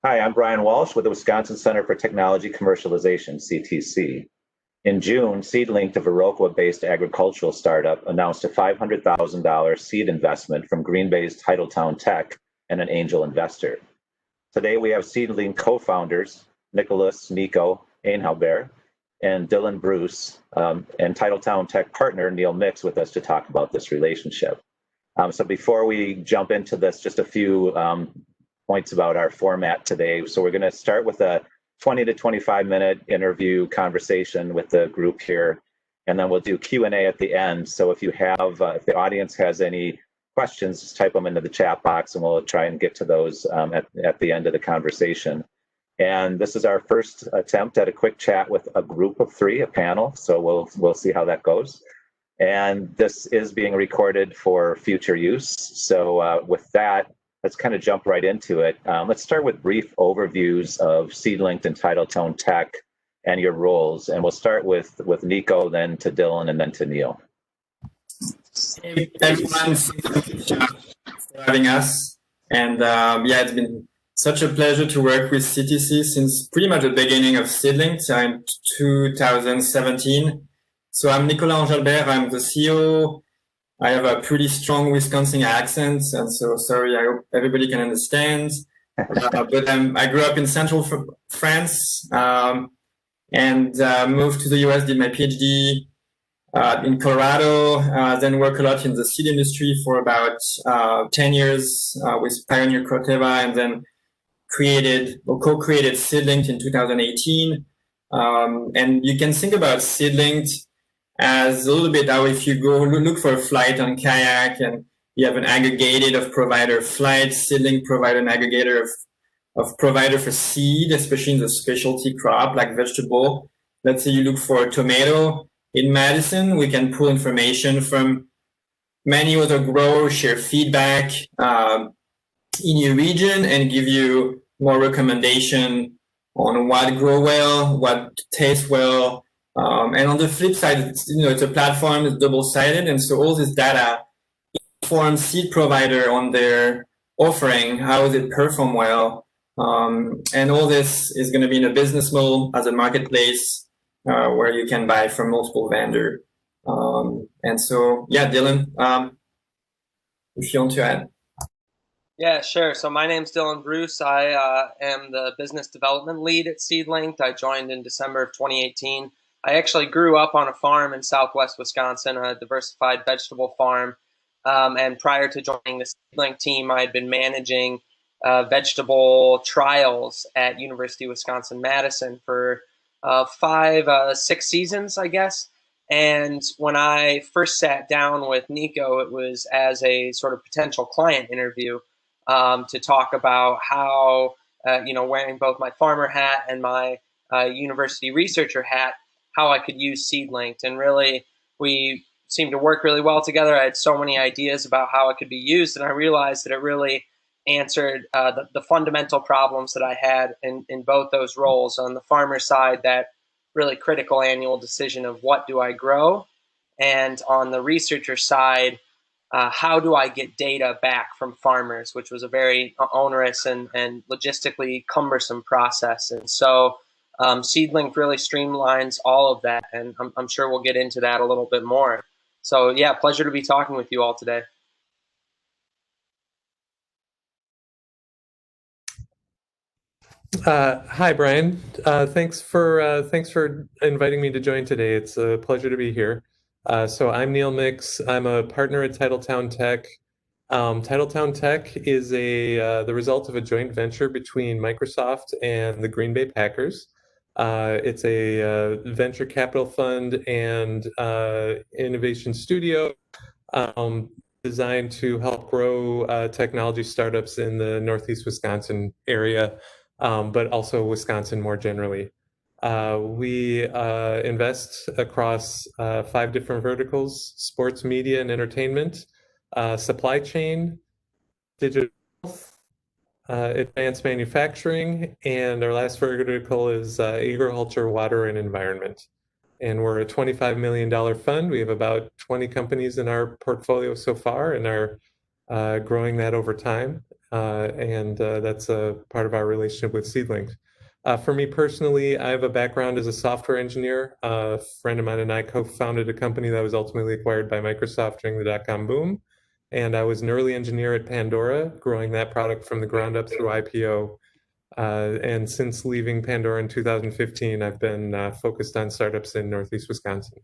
Hi, I'm Brian Walsh with the Wisconsin Center for Technology Commercialization, CTC. In June, Seedlinked, a Viroqua-based agricultural startup, announced a $500,000 seed investment from Green Bay's Titletown Tech and an angel investor. Today, we have Seedlinked co-founders, Nicolas Enjalbert, and Dylan Bruce, and Titletown Tech partner, Neil Mix, with us to talk about this relationship. So before we jump into this, just a few points about our format today. So we're going to start with a 20 to 25 minute interview conversation with the group here, and then we'll do Q&A at the end. So if you have, if the audience has any questions, just type them into the chat box and we'll try and get to those at the end of the conversation. And this is our first attempt at a quick chat with a group of three, a panel. So we'll see how that goes. And this is being recorded for future use. So with that, let's kind of jump right into it. Let's start with brief overviews of Seedlinked and Titletown Tech and your roles. And we'll start with Nico, then to Dylan, and then to Neil. Hey everyone, thank you for having us. And yeah, it's been such a pleasure to work with CTC since pretty much the beginning of Seedlinked in 2017. So I'm Nicolas Albert, I'm the CEO. I have a pretty strong Wisconsin accent, and so sorry, I hope everybody can understand. But I grew up in central France and moved to the US, did my PhD in Colorado, then worked a lot in the seed industry for about 10 years with Pioneer Corteva, and then created or co-created Seedlinked in 2018. And you can think about Seedlinked as a little bit how if you go look for a flight on kayak and you have an aggregated of provider flights, Seedlinked provide an aggregator of provider for seed, especially in the specialty crop like vegetable. Let's say you look for a tomato in Madison, we can pull information from many other growers, share feedback in your region and give you more recommendation on what grow well, what tastes well. And on the flip side, it's a platform, it's double-sided, and so all this data informs seed provider on their offering, how does it perform well, and all this is going to be in a business model as a marketplace where you can buy from multiple vendors. And so, yeah, Dylan, if you want to add. Yeah, sure. So my name's Dylan Bruce. I am the business development lead at Seedlinked. I joined in December of 2018. I actually grew up on a farm in southwest Wisconsin, a diversified vegetable farm. And prior to joining the Seedlinked team, I had been managing vegetable trials at University of Wisconsin-Madison for 6 seasons, I guess. And when I first sat down with Nico, it was as a sort of potential client interview to talk about how, wearing both my farmer hat and my university researcher hat, how I could use Seedlinked. And really, we seemed to work really well together. I had so many ideas about how it could be used, and I realized that it really answered the fundamental problems that I had in both those roles. On the farmer side, that really critical annual decision of what do I grow? And on the researcher side, how do I get data back from farmers, which was a very onerous and logistically cumbersome process. And so Seedlinked really streamlines all of that, and I'm sure we'll get into that a little bit more. So yeah, pleasure to be talking with you all today. Hi, Brian. Thanks for inviting me to join today. It's a pleasure to be here. So I'm Neil Mix. I'm a partner at Titletown Tech. Titletown Tech is the result of a joint venture between Microsoft and the Green Bay Packers. It's a venture capital fund and innovation studio designed to help grow technology startups in the Northeast Wisconsin area, but also Wisconsin more generally. We invest across 5 different verticals: sports, media, and entertainment, supply chain, digital health, advanced manufacturing, and our last vertical is agriculture, water, and environment. And we're a $25 million fund. We have about 20 companies in our portfolio so far, and our growing that over time. And that's a part of our relationship with Seedlinked. For me personally, I have a background as a software engineer. A friend of mine and I co-founded a company that was ultimately acquired by Microsoft during the dot-com boom. And I was an early engineer at Pandora, growing that product from the ground up through IPO. And since leaving Pandora in 2015, I've been focused on startups in Northeast Wisconsin.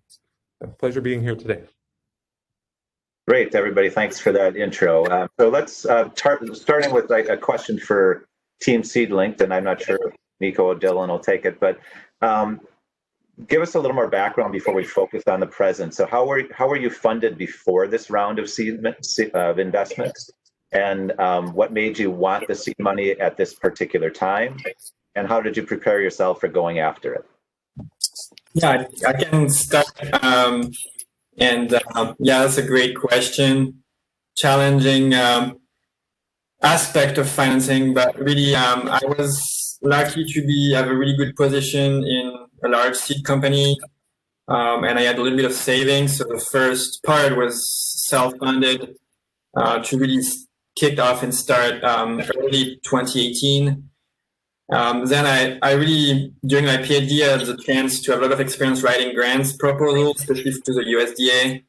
A pleasure being here today. Great, everybody. Thanks for that intro. So let's starting with like a question for Team Seedlinked, and I'm not sure if Nico or Dylan will take it, but give us a little more background before we focus on the present. So how were you funded before this round of investments? And what made you want the seed money at this particular time? And how did you prepare yourself for going after it? Yeah, I can start. Yeah, that's a great question. Challenging aspect of financing, but really, I was lucky to have a really good position in a large seed company, and I had a little bit of savings. So the first part was self-funded to really kick off and start early 2018. Then I really, during my PhD, I had the chance to have a lot of experience writing grants proposals, especially to the USDA.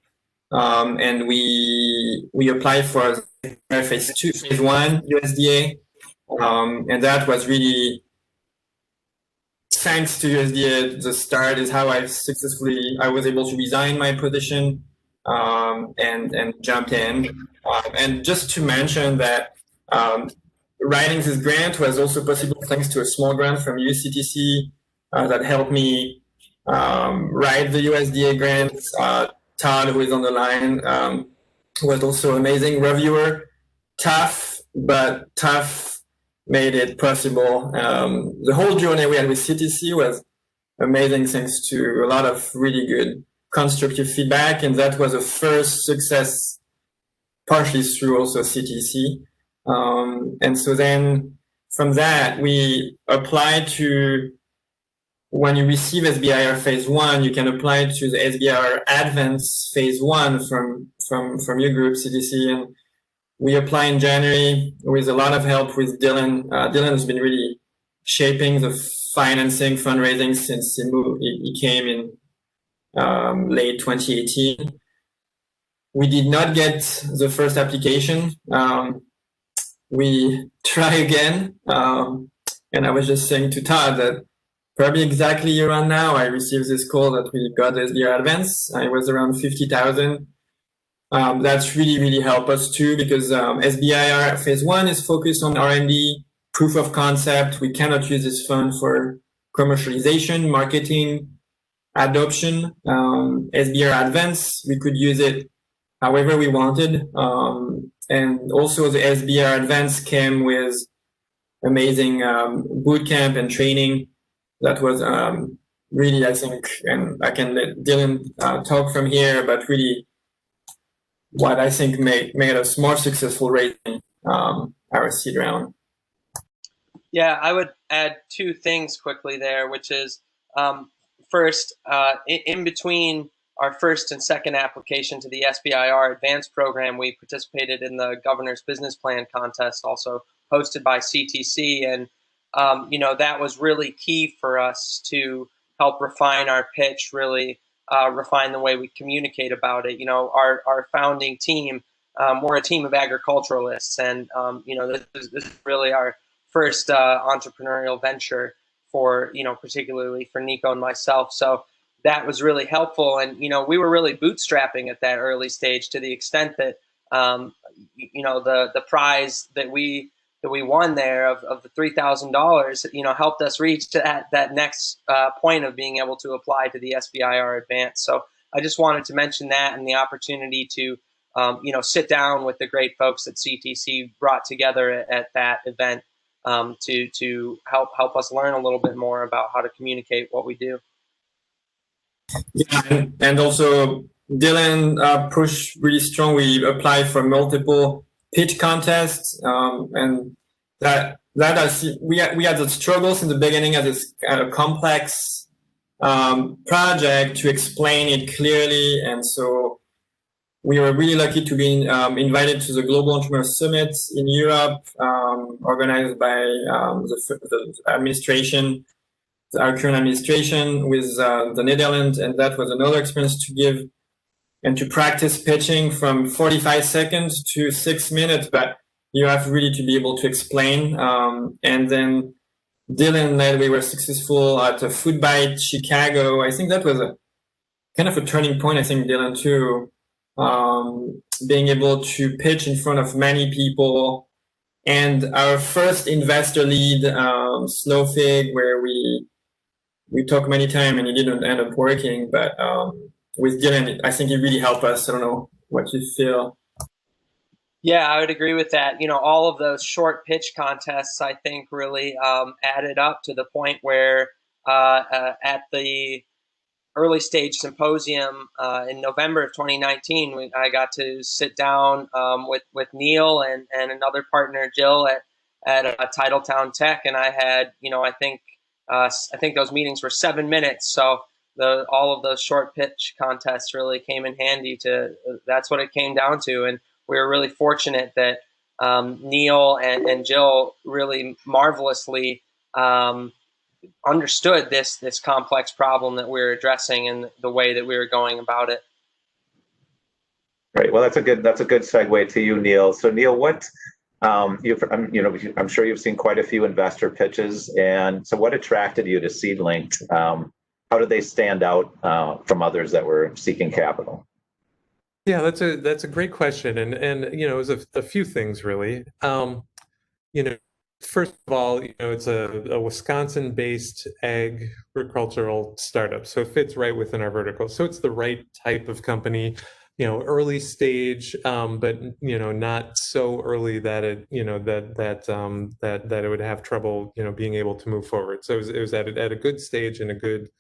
And we applied for phase 1 USDA. And that was really, thanks to USDA, the start is how I was able to resign my position and jump in. And just to mention that writing this grant was also possible thanks to a small grant from UCTC that helped me write the USDA grant. Todd, who is on the line, was also amazing reviewer. Tough, but tough made it possible. The whole journey we had with CTC was amazing thanks to a lot of really good constructive feedback, and that was a first success partially through also CTC. And so then from that, we applied to, when you receive SBIR phase 1, you can apply to the SBIR Advance phase 1 from your group, CTC. And we applied in January with a lot of help with Dylan. Dylan has been really shaping the financing, fundraising since he came in late 2018. We did not get the first application. We try again. And I was just saying to Todd that probably exactly a year on now, I received this call that we got SBIR Advance. I was around 50,000. That's really, really helped us too, because SBIR phase 1 is focused on R&D, proof of concept. We cannot use this fund for commercialization, marketing, adoption. SBIR Advance, we could use it however we wanted. And also the SBIR Advance came with amazing bootcamp and training. That was really, I think, and I can let Dylan talk from here, but really what I think made us more successful raising our seed round. Yeah, I would add two things quickly there, which is first, in between our first and second application to the SBIR Advanced Program, we participated in the Governor's Business Plan Contest, also hosted by CTC. And, that was really key for us to help refine our pitch, really refine the way we communicate about it. Our founding team, we're a team of agriculturalists. And, this is really our first entrepreneurial venture for, particularly for Nico and myself. So that was really helpful. And, we were really bootstrapping at that early stage, to the extent that, the prize that we won there of the $3,000, helped us reach to that next point of being able to apply to the SBIR Advance. So I just wanted to mention that, and the opportunity to, sit down with the great folks that CTC brought together at that event to help us learn a little bit more about how to communicate what we do. Yeah, and also Dylan pushed really strong. We applied for multiple pitch contests, and that we had the struggles in the beginning as this kind of complex project to explain it clearly, and so we were really lucky to be invited to the Global Entrepreneur Summit in Europe, organized by the administration, our current administration with the Netherlands, and that was another experience to give and to practice pitching from 45 seconds to 6 minutes, but you have really to be able to explain. And then Dylan led, we were successful at a Food Bite Chicago. I think that was a kind of a turning point, I think, Dylan, too. Being able to pitch in front of many people. And our first investor lead, Slowfig, where we talked many times and it didn't end up working, but with Dylan, I think it really helped us. I don't know what you feel. Yeah, I would agree with that. You know, all of those short pitch contests, I think, really added up to the point where at the early stage symposium in November of 2019, I got to sit down with Neil and another partner, Jill, at Titletown Tech, and I had, you know, I think those meetings were 7 minutes. So all of those short pitch contests really came in handy. That's what it came down to, and we were really fortunate that Neil and Jill really marvelously understood this complex problem that we were addressing and the way that we were going about it. Right. Well, that's a good segue to you, Neil. So, Neil, what I'm sure you've seen quite a few investor pitches, and so what attracted you to Seedlinked? How did they stand out from others that were seeking capital? Yeah, that's a great question, and you know, it was a few things really. You know, first of all, you know, it's a Wisconsin-based agricultural startup, so it fits right within our vertical. So it's the right type of company, you know, early stage, but you know, not so early that it, you know, that it would have trouble, you know, being able to move forward. So it was at a good stage and a good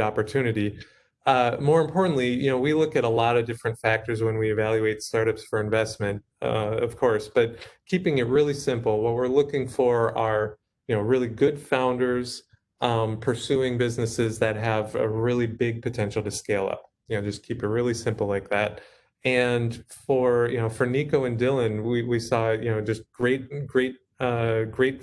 opportunity. More importantly, you know, we look at a lot of different factors when we evaluate startups for investment, of course, but keeping it really simple, what we're looking for are, you know, really good founders pursuing businesses that have a really big potential to scale up. You know, just keep it really simple like that. And for Nico and Dylan, we saw, you know, just great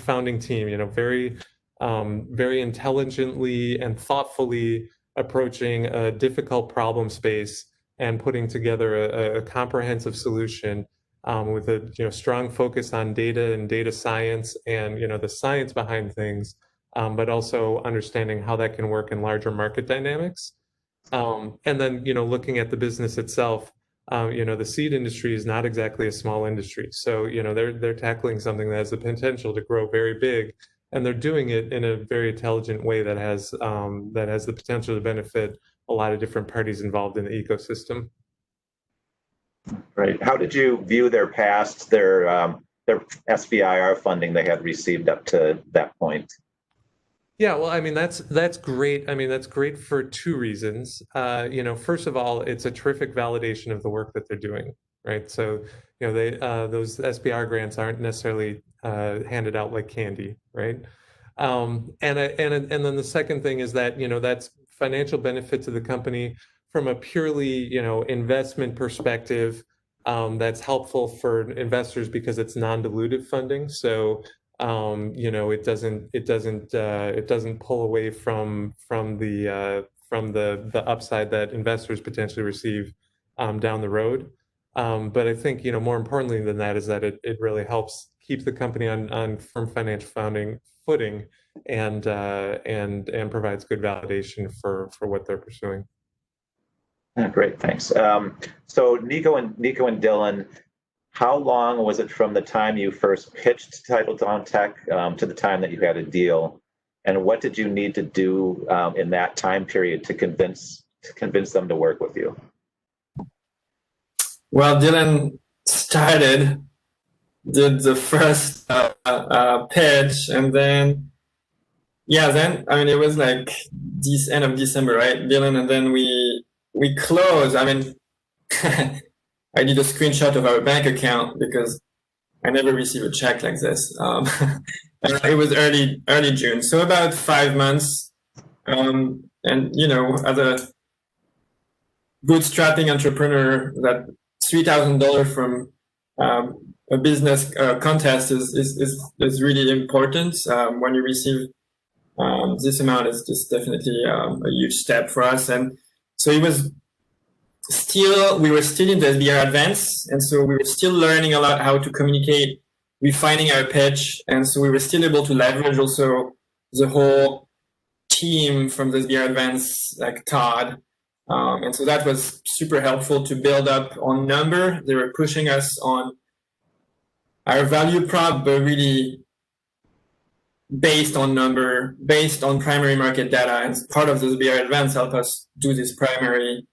founding team, you know, very intelligently and thoughtfully approaching a difficult problem space and putting together a comprehensive solution with a, you know, strong focus on data and data science and, you know, the science behind things, but also understanding how that can work in larger market dynamics. And then, you know, looking at the business itself, you know, the seed industry is not exactly a small industry. So, you know, they're tackling something that has the potential to grow very big. And they're doing it in a very intelligent way that has the potential to benefit a lot of different parties involved in the ecosystem. Right. How did you view their SBIR funding they had received up to that point? Yeah, well, I mean, that's great. I mean, that's great for two reasons. You know, first of all, it's a terrific validation of the work that they're doing, right? So, you know, those SBR grants aren't necessarily handed out like candy, right? And then the second thing is that, you know, that's financial benefit to the company from a purely, you know, investment perspective. That's helpful for investors because it's non-dilutive funding. So, you know, it doesn't pull away from the upside that investors potentially receive down the road. But I think, you know, more importantly than that is that it really helps keep the company on firm financial footing and provides good validation for what they're pursuing. Great, thanks. So Nico and Dylan, how long was it from the time you first pitched Titletown Tech to the time that you had a deal, and what did you need to do in that time period to convince them to work with you? Well, Dylan did the first pitch, and then I mean, it was like this end of December, right, Dylan, and then we closed. I mean, I did a screenshot of our bank account because I never received a check like this. It was early June, so about 5 months. And you know, bootstrapping entrepreneur, that $3,000 from a business contest is really important. When you receive this amount, is just definitely a huge step for us. And so we were still in the SBR Advance, and so we were still learning a lot how to communicate, refining our pitch, and so we were still able to leverage also the whole team from the SBR Advance, like Todd. And so that was super helpful to build up on number. They were pushing us on our value prop, but really based on number, based on primary market data. And part of the SBR Advance helped us do this primary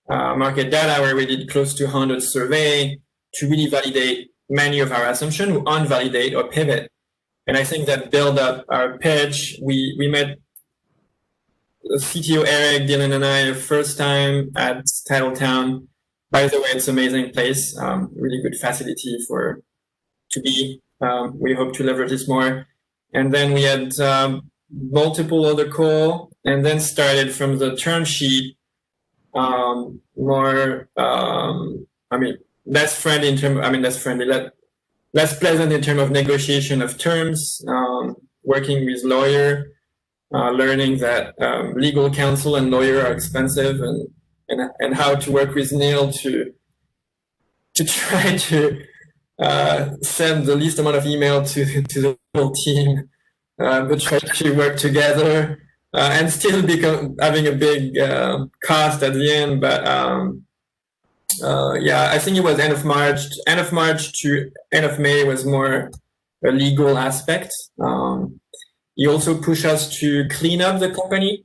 market data, where we did close to 100 survey to really validate many of our assumptions, unvalidate or pivot. And I think that build up our pitch. We met CTO Eric, Dylan, and I the first time at Titletown. By the way, it's an amazing place, really good facility to be. We hope to leverage this more. And then we had multiple other calls, and then started from the term sheet, more, less friendly in terms, less pleasant in terms of negotiation of terms, working with lawyer, learning that legal counsel and lawyer are expensive, and how to work with Neil to try to send the least amount of email to the whole team, but try to work together and still having a big cost at the end. But yeah, I think it was end of March to end of May was more a legal aspect. He also pushed us to clean up the company,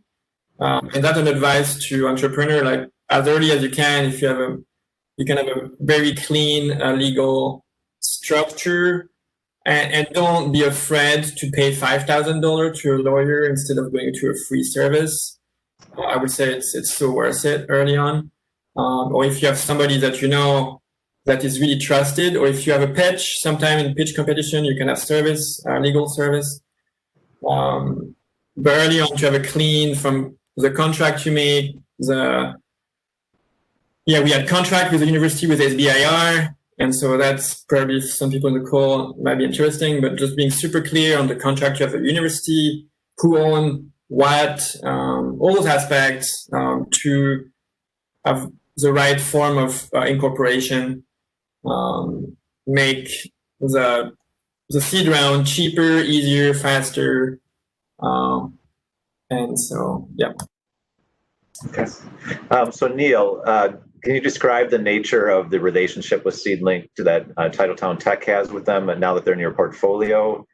and that's an advice to entrepreneur, like as early as you can. If you can have a very clean legal structure, and don't be afraid to pay $5,000 to a lawyer instead of going to a free service. I would say it's so worth it early on. Or if you have somebody that you know that is really trusted, or if you have a pitch, sometime in pitch competition, you can have service, legal service. But early on, to have a clean from the contract you make. We had contract with the university with SBIR, and so that's probably some people in the call might be interesting. But just being super clear on the contract you have with the university, who own what, all those aspects, to have the right form of incorporation, make the seed round cheaper, easier, faster, and so yeah. Okay. So Neil, can you describe the nature of the relationship with Seedlinked that Titletown Tech has with them, and now that they're in your portfolio?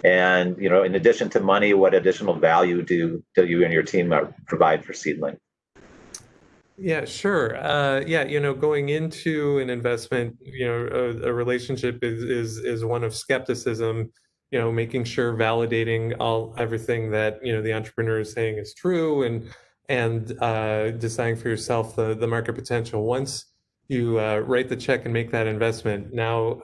And in addition to money, what additional value do you and your team provide for Seedlinked? Yeah, sure. Going into an investment, a relationship is one of skepticism. Making sure, validating everything that the entrepreneur is saying is true, and deciding for yourself the market potential. Once you write the check and make that investment, now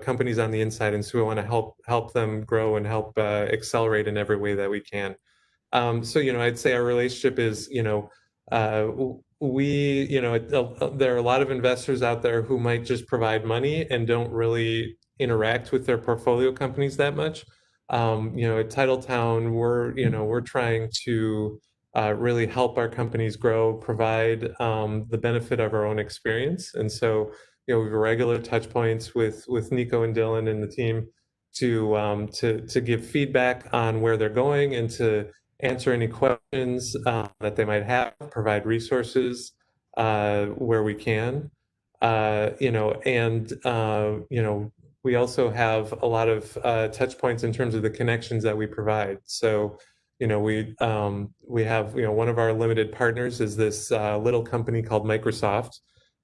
companies on the inside, and so we want to help them grow and help accelerate in every way that we can. So I'd say our relationship is there are a lot of investors out there who might just provide money and don't really interact with their portfolio companies that much. At Titletown, we're trying to really help our companies grow, provide the benefit of our own experience. And so, we have regular touch points with Nico and Dylan and the team to give feedback on where they're going, and to answer any questions that they might have, provide resources where we can, we also have a lot of touch points in terms of the connections that we provide. So, we have, one of our limited partners is this little company called Microsoft,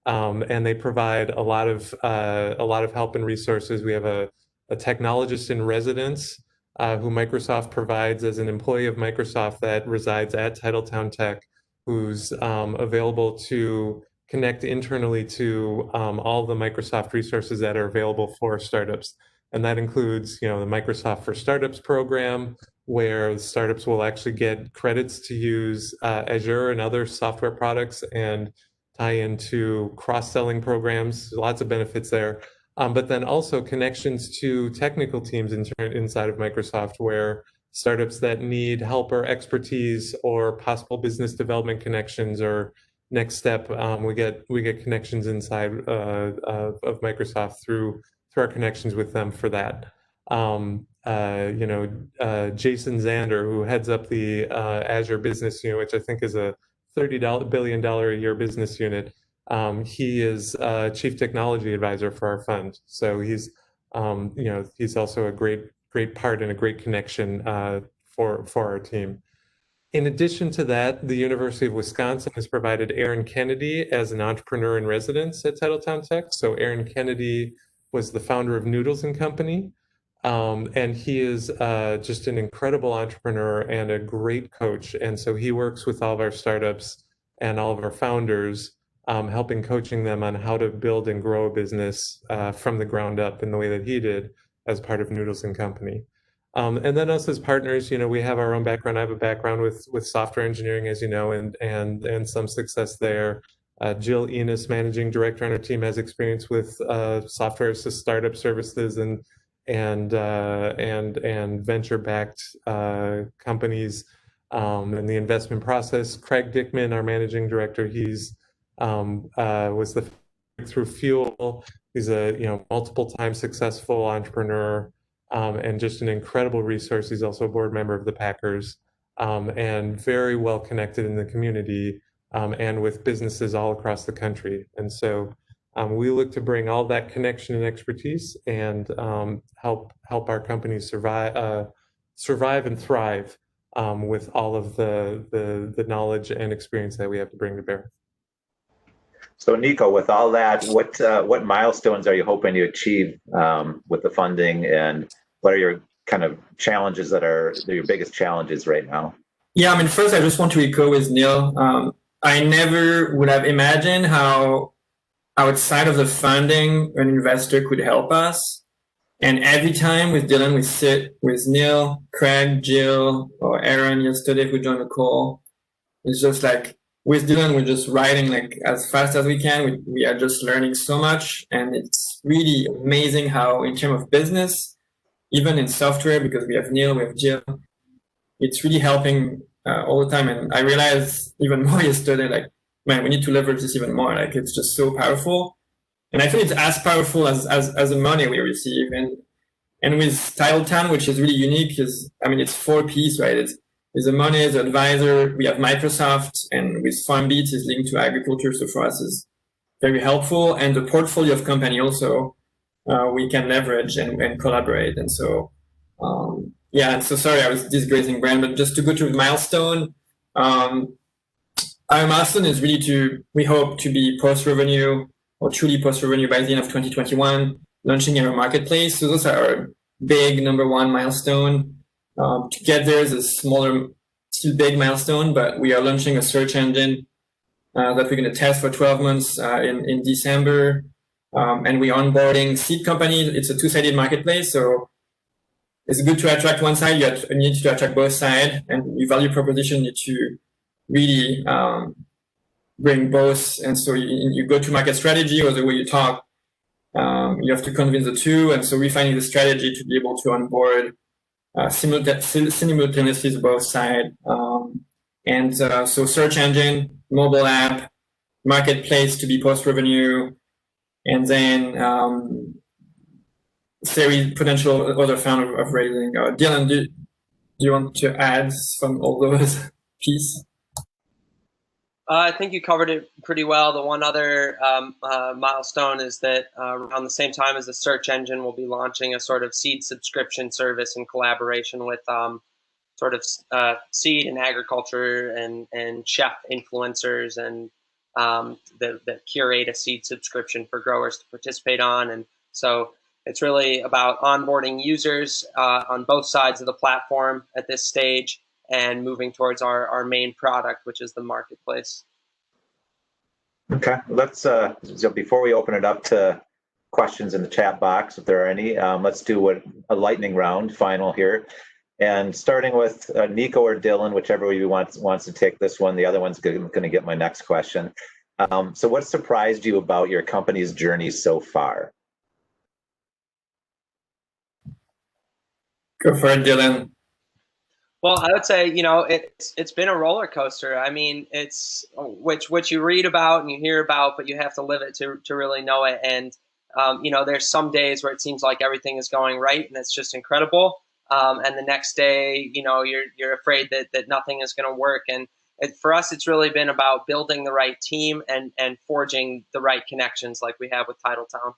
and they provide a lot of help and resources. We have a technologist in residence who Microsoft provides as an employee of Microsoft that resides at Titletown Tech, who's available to connect internally to all the Microsoft resources that are available for startups. And that includes, the Microsoft for Startups program, where startups will actually get credits to use Azure and other software products, and tie into cross-selling programs, lots of benefits there. But then also connections to technical teams inside of Microsoft, where startups that need help or expertise or possible business development connections or next step, we get connections inside of Microsoft through our connections with them for that. Jason Zander, who heads up the Azure business unit, which I think is a $30 billion a year business unit. He is chief technology advisor for our fund. So he's also a great part and a great connection for our team. In addition to that, the University of Wisconsin has provided Aaron Kennedy as an entrepreneur in residence at Titletown Tech. So Aaron Kennedy was the founder of Noodles and Company. And he is just an incredible entrepreneur and a great coach. And so he works with all of our startups and all of our founders, coaching them on how to build and grow a business from the ground up in the way that he did as part of Noodles and Company. And then us as partners, we have our own background. I have a background with software engineering, as you know, and some success there. Jill Enos, managing director on our team, has experience with software assist startup services and venture-backed companies in the investment process. Craig Dickman, our managing director, he's was the through Fuel. He's a multiple time successful entrepreneur and just an incredible resource. He's also a board member of the Packers and very well connected in the community and with businesses all across the country. And so we look to bring all that connection and expertise and help our companies survive and thrive with all of the knowledge and experience that we have to bring to bear. So Nico, with all that, what milestones are you hoping to achieve with the funding, and what are your kind of challenges that are your biggest challenges right now? Yeah, first I just want to echo with Neil. I never would have imagined how outside of the funding an investor could help us. And every time with Dylan, we sit with Neil, Craig, Jill, or Aaron yesterday who joined the call. It's just like, with Dylan, we're just writing like as fast as we can. We are just learning so much, and it's really amazing how, in terms of business, even in software, because we have Neil, we have Jill, it's really helping all the time. And I realized even more yesterday, like, man, we need to leverage this even more. Like, it's just so powerful, and I think it's as powerful as the money we receive. And with Titletown, which is really unique, is it's 4 P's, right? It's the money, the advisor, we have Microsoft, and with FarmBeats is linked to agriculture. So for us, is very helpful. And the portfolio of company also, we can leverage and collaborate. And so, yeah, and so sorry, I was disgracing brand, but just to go to milestone, our milestone is really we hope to be post-revenue or truly post-revenue by the end of 2021, launching in our marketplace. So those are our big number 1 milestone. To get there is a smaller, still big milestone, but we are launching a search engine that we're going to test for 12 months in December. And we're onboarding seed companies. It's a 2-sided marketplace, so it's good to attract one side. You need to attract both sides, and your value proposition need to really bring both. And so you go to market strategy or the way you talk, you have to convince the two. And so we're finding the strategy to be able to onboard simultaneously both sides. So search engine, mobile app, marketplace to be post-revenue, and then series potential other fund of raising. Dylan, do you want to add from all those pieces? I think you covered it pretty well. The one other milestone is that around the same time as the search engine, we'll be launching a sort of seed subscription service in collaboration with sort of seed and agriculture and chef influencers and that curate a seed subscription for growers to participate on. And so it's really about onboarding users on both sides of the platform at this stage, and moving towards our main product, which is the marketplace. Okay, let's before we open it up to questions in the chat box, if there are any, let's do a lightning round final here, and starting with Nico or Dylan, whichever of you wants to take this one. The other one's going to get my next question. So what surprised you about your company's journey so far? Go for it, Dylan. Well, I would say, it's been a roller coaster. I mean, it's which you read about and you hear about, but you have to live it to really know it. And there's some days where it seems like everything is going right and it's just incredible. And the next day, you're afraid that nothing is going to work. And for us, it's really been about building the right team and forging the right connections, like we have with Titletown.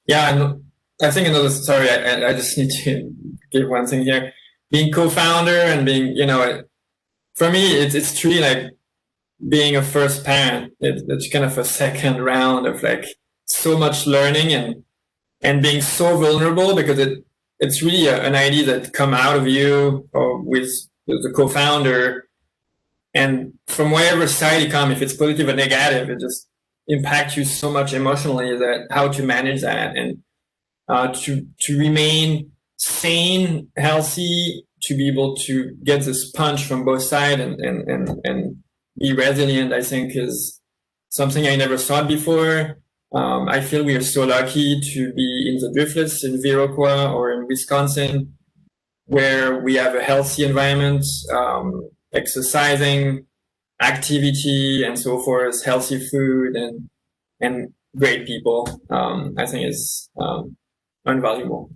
Yeah, and I think sorry, I just need to give one thing here. Being co-founder and being, for me, it's truly like being a first parent. It's kind of a second round of like so much learning and being so vulnerable, because it's really an idea that come out of you or with the co-founder, and from wherever side you come, if it's positive or negative, it just impacts you so much emotionally, that how to manage that and to remain sane, healthy, to be able to get this punch from both sides and be resilient, I think is something I never thought before. I feel we are so lucky to be in the Driftless in Viroqua or in Wisconsin, where we have a healthy environment, exercising, activity, and so forth, healthy food, and great people. I think is invaluable.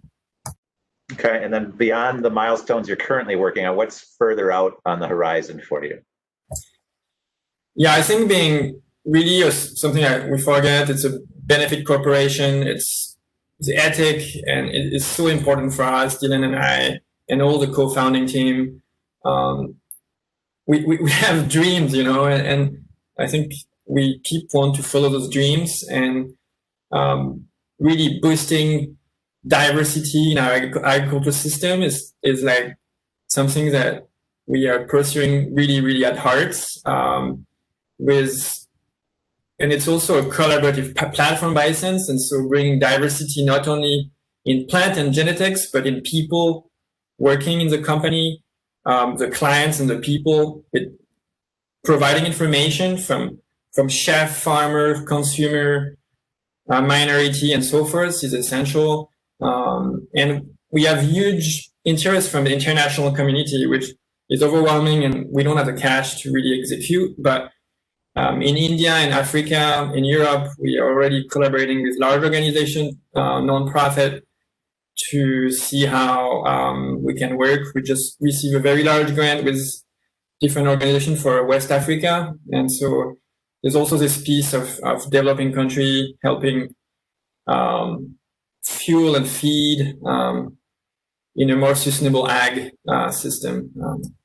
Okay, and then beyond the milestones you're currently working on, what's further out on the horizon for you? Yeah, I think being really something we forget, it's a benefit corporation, it's the ethic, and it is so important for us, Dylan and I, and all the co-founding team. We have dreams, and I think we keep wanting to follow those dreams, and really boosting diversity in our agricultural system is like something that we are pursuing really, really at heart. And it's also a collaborative platform by sense, and so bringing diversity not only in plant and genetics, but in people working in the company, the clients and the people, providing information from chef, farmer, consumer, minority, and so forth is essential. And we have huge interest from the international community, which is overwhelming, and we don't have the cash to really execute. But in India and Africa, in Europe, we are already collaborating with large organizations, non-profit, to see how we can work. We just received a very large grant with different organizations for West Africa. And so there's also this piece of developing country helping fuel and feed in a more sustainable ag system.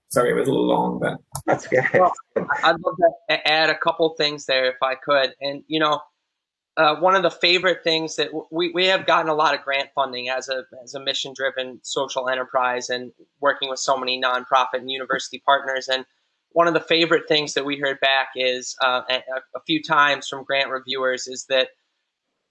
Sorry, it was a little long, but that's good. Well, I'd love to add a couple things there if I could. And one of the favorite things that we have gotten a lot of grant funding as a mission-driven social enterprise, and working with so many nonprofit and university partners. And one of the favorite things that we heard back is a few times from grant reviewers is that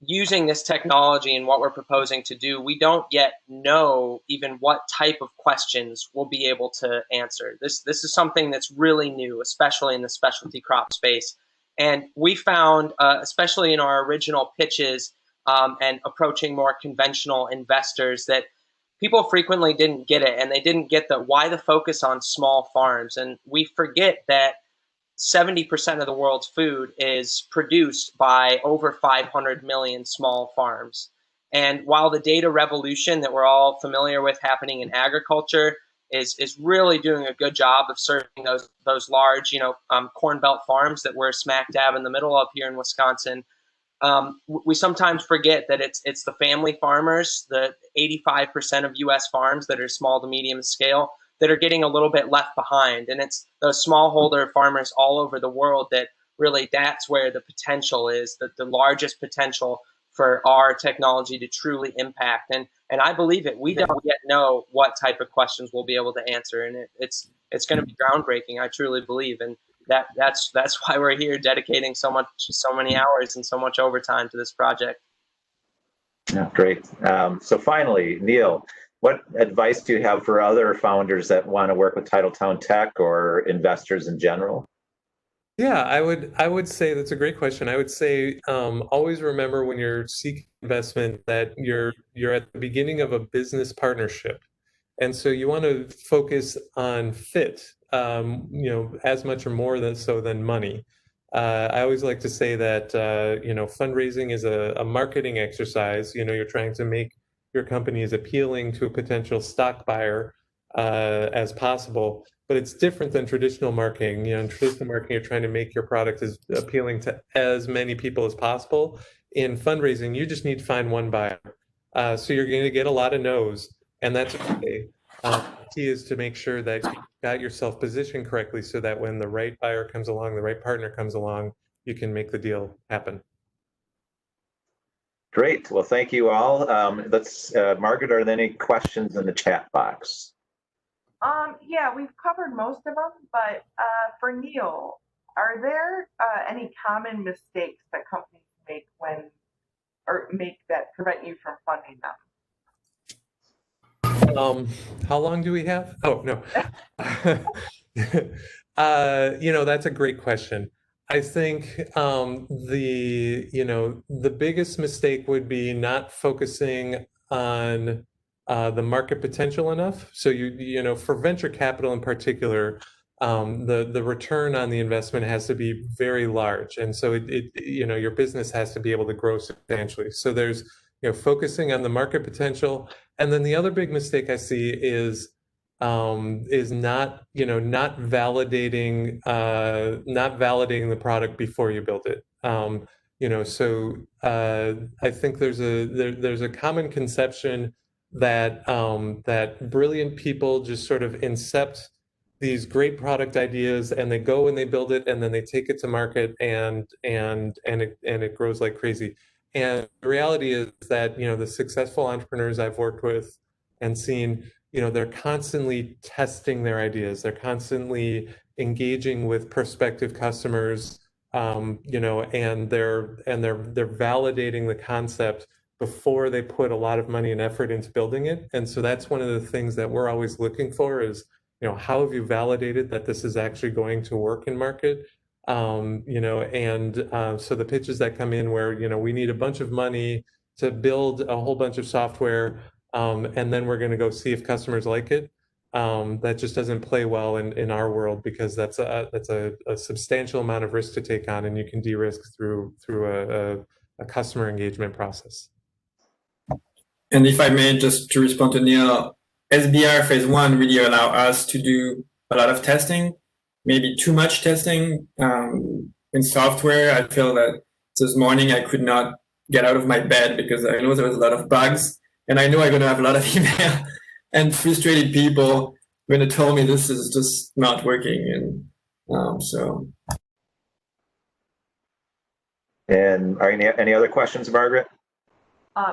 using this technology and what we're proposing to do, we don't yet know even what type of questions we'll be able to answer. This is something that's really new, especially in the specialty crop space. And we found, especially in our original pitches and approaching more conventional investors, that people frequently didn't get it, and they didn't get why the focus on small farms. And we forget that 70% of the world's food is produced by over 500 million small farms. And while the data revolution that we're all familiar with happening in agriculture is really doing a good job of serving those large, corn belt farms that we're smack dab in the middle of here in Wisconsin, we sometimes forget that it's the family farmers, the 85% of U.S. farms that are small to medium scale, that are getting a little bit left behind. And it's those smallholder farmers all over the world that really, that's where the potential is, the largest potential for our technology to truly impact. And I believe it. We don't yet know what type of questions we'll be able to answer. And it's going to be groundbreaking, I truly believe. And that's why we're here, dedicating so many hours and so much overtime to this project. Yeah, great. So finally, Neil, what advice do you have for other founders that want to work with Titletown Tech or investors in general? Yeah, I would say that's a great question. I would say always remember when you're seeking investment that you're at the beginning of a business partnership. And so you want to focus on fit, as much or more than money. I always like to say that, fundraising is a marketing exercise. You're trying to make your company as appealing to a potential stock buyer as possible. But it's different than traditional marketing. In traditional marketing, you're trying to make your product as appealing to as many people as possible. In fundraising, you just need to find one buyer. So you're going to get a lot of no's, and that's okay. The key is to make sure that you got yourself positioned correctly so that when the right buyer comes along, the right partner comes along, you can make the deal happen. Great. Well, thank you all. Margaret, are there any questions in the chat box? Yeah, we've covered most of them, but for Neil, are there any common mistakes that companies make that prevent you from funding them? How long do we have? Oh, no. That's a great question. I think the biggest mistake would be not focusing on the market potential enough. So for venture capital in particular, the return on the investment has to be very large, and so your business has to be able to grow substantially. So there's focusing on the market potential, and then the other big mistake I see is not validating the product before you build it. I think there's a common conception that brilliant people just sort of incept these great product ideas and they go and they build it and then they take it to market and it grows like crazy. And the reality is that the successful entrepreneurs I've worked with and seen, they're constantly testing their ideas. They're constantly engaging with prospective customers, and they're validating the concept before they put a lot of money and effort into building it. And so that's one of the things that we're always looking for is, how have you validated that this is actually going to work in market? So the pitches that come in where, we need a bunch of money to build a whole bunch of software, and then we're going to go see if customers like it. That just doesn't play well in our world because that's a substantial amount of risk to take on, and you can de-risk through a customer engagement process. And if I may, just to respond to Neil, Sbir phase 1 really allow us to do a lot of testing, maybe too much testing. In software, I feel that this morning I could not get out of my bed because I know there was a lot of bugs, and I know I'm going to have a lot of email and frustrated people when they told me this is just not working. And are any other questions, Margaret?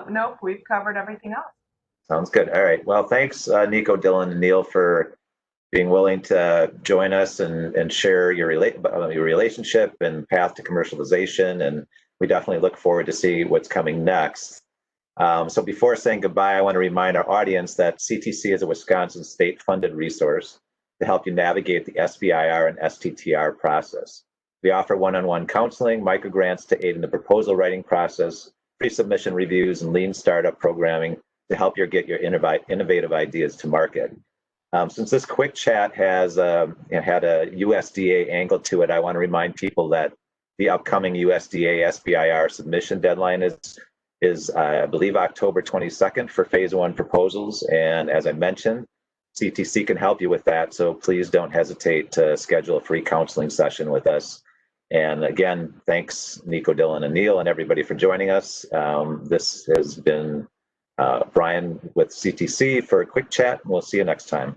Nope, we've covered everything else. Sounds good. All right. Well, thanks, Nico, Dylan, and Neil for being willing to join us and share your relationship and path to commercialization. And we definitely look forward to see what's coming next. So before saying goodbye, I want to remind our audience that CTC is a Wisconsin state-funded resource to help you navigate the SBIR and STTR process. We offer one-on-one counseling, microgrants to aid in the proposal writing process, pre-submission reviews, and lean startup programming to help you get your innovative ideas to market. Since this quick chat has had a USDA angle to it, I want to remind people that the upcoming USDA SBIR submission deadline is I believe October 22nd for phase 1 proposals. And as I mentioned, CTC can help you with that. So please don't hesitate to schedule a free counseling session with us. And again, thanks Nico, Dylan, and Neil, and everybody for joining us. This has been Brian with CTC for a quick chat. We'll see you next time.